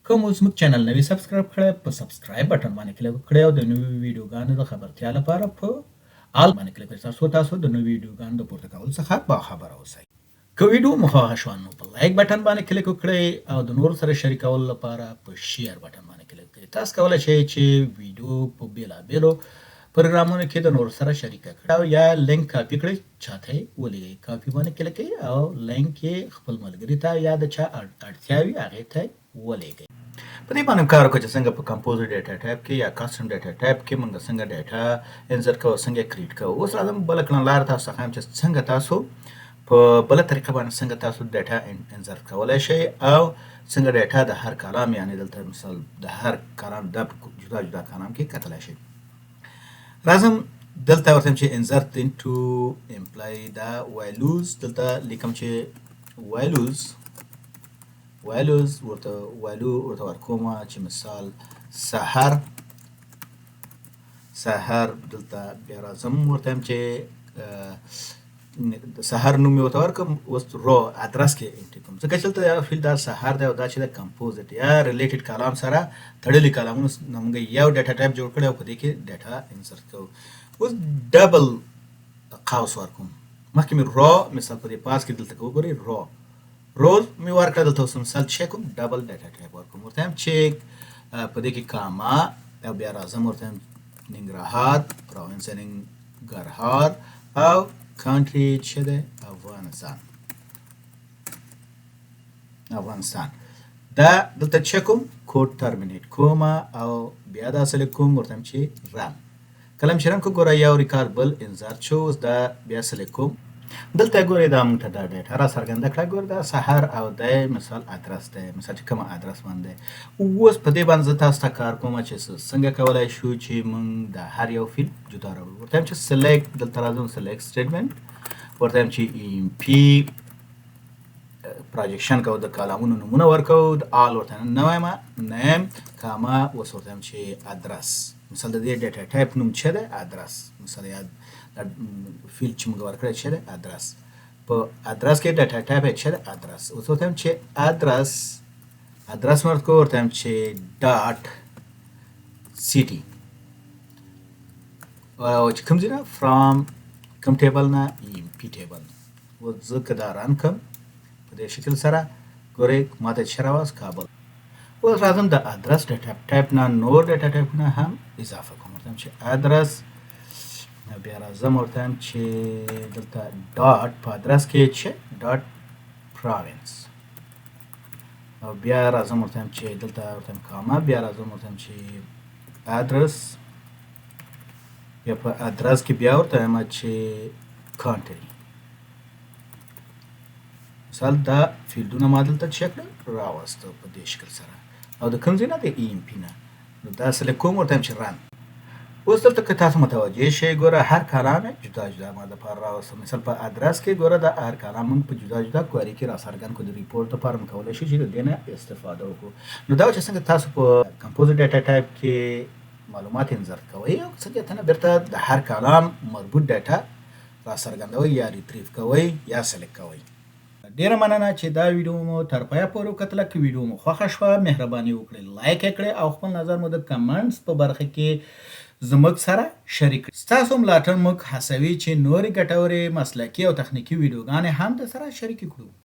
کوم اوس موږ چینل نوی سبسکرایب کړئ په سبسکرایب بټن باندې کلیک وکړئ او د نویو ویډیوګانو د خبرتیا لپاره په آل باندې کلیک وکړئ ترڅو د نویو ویډیوګانو د پورته کولو څخه باخبره اوسئ. که ویډیو مو خوښه شوه نو په لایک بټن باندې کلیک وکړئ او د نورو سره شریکولو لپاره په شیر بټن باندې کلیک وکړئ. تاسو کولی شئ چې ویډیو په بېلابېلو پروګرامونو کې د نورو سره شریکه کړئ او یا لینک کاپي کړئ چاته یې ولیږئ. کاپي باندې کلیک کړئ او لینک یې خپل ملګري ته یا د چا اړتیا وي هغې ته ولیږئ. په دې باندې کار وکړو چې څنګه په کمپوز ډیټا ټایپ کې یا کسټم ډیټا ټایپ کې موږ څنګه ډیټا انسرټ کوو څنګه کریټ کوو. اوس راځم بله کړنلاره تاسو ته ښایم چې څنګه تاسو په بله طریقه باندې څنګه تاسو ډیټا انسرټ کولی شئ او څنګه ډیټا د هر کالم یعنې دلته مثال د هر کالم د جدا جدا کالم کې کتلی شئ. راځم دلته ورته چې انسرټ انټو امپلای دا ویلوز دلته لیکم چې ویلوز ورته ورکوم چې مثال سحر دلته بیا راځم ورته چې سحر نوم یې ورته ورکړم. اوس رو ادرس کې انټر کوم ځکه چې دلته فیلډ دا سحر دی او دا چې د کمپوزټ یا ریلیټډ کالم سره تړلي کالمونو نه موږ یو ډیټا ټایپ جوړ کړی او په دې کې ډیټا انسرټ کوو. اوس ډبل قوس ورکوم مخکې مې رو مثال په دې پاس کې دلته وګورئ روز مې ورکړه دلته اوس مثال چیک کوم ډبل ډیټا ټایپ ورکوم ورته هم چیک په دې کې کاما او بیا راځم ورته هم ننګرهار پروینس ننګرهار او کانټري چې دی افغانستان دا دلته چیک کوم کوډ ترمینیټ کوم او بیا دا سلیکټ کوم ورته هم چې رن کله چې رن کوم ګوره یو ریکارډ بل انسرټ شو. اوس دا بیا سلیکټ کوم دلته ګورئ دا موږ ته دا ډیټا را څرګنده کړه. ګوره دا سحر او دی مثال ادرس دی مثال چې کومه ادرس باندې. اوس په دې باندې زه تاسو ته کار کوم چې څنګه کولی شو چې موږ د هر یو فیلډ جدا راوړو. ورته هم چې سلیکټ دلته راځم سلیکټ سټیټمنټ ورته هم چې امپي پروجیکشن کوو د کالمونو نومونه ورکوو د آل ورته نه وایم نیم کاما اوس ورته هم چې ادرس مثال د دې ډیټا ټایپ نوم چې دی ادرس مثال یا فیلډ چې موږ ورکړی چې دی ادرس په ادرس کې ډیټا ټایپ یې چې دی ادرس. اوس ورته هم چې ادرس مې ورکوو ورته هم چې ډاټ سیټي او چې کوم ځای نه فرام کوم ټیبل نه امپي ټیبل. اوس زه که دا رن کړم په دې شکل سره ګورئ ما ته چې راوست کابل. اوس راځم د ادرس ډیټا ټایپ نه نور ډیټا ټایپونه هم اضافه کوم ورته هم چې ادرس بیا راځم ورته هم چې دلته ډاټ په ادرس کې چې ډاټ پروینس او بیا راځم ورته هم چې دلته ورته هم کاما بیا راځم ورته هم چې ادرس بیا په ادرس کې بیا ورته هم چې کانټري مثال دا فیلډونه ما دلته چک کړل راوسته په دې شکل سره او د کوم ځای نه د EMP نه نو دا سلیکټ کوم ورته هم چې رن. اوس دلته که تاسو متوجه شئ ګوره هر کالم جدا جدا ما دپاره راوسته. مثال په ادرس کې ګوره د هر کالم موږ په جدا جدا کواري کې راڅرګند کړو. د ریپورټ دپاره موږ کولی شو چې د دې نه استفاده وکړو. نو دا چې څنګه تاسو په کمپوز ډیټا ټایپ کې معلومات انسرټ کوئ او څنګه ته بیرته د هر کالم مربوط ډیټا راڅرګندوئ یا ریټریو کوئ یا سلیکټ کوئ. ډیره مننه چې دا ویډیو مو تر پایه پورې وکتله. که ویډیو مو خوښه شوه مهرباني وکړئ لایک یې کړئ او خپل نظر مو د کمنټس په برخه کې زموږ سره شریک کړئ. ستاسو ملاتړ موږ هڅوي چې نورې ګټورې مسلکي او تخنیکي ویډیوګانې هم درسره شریکې کړو.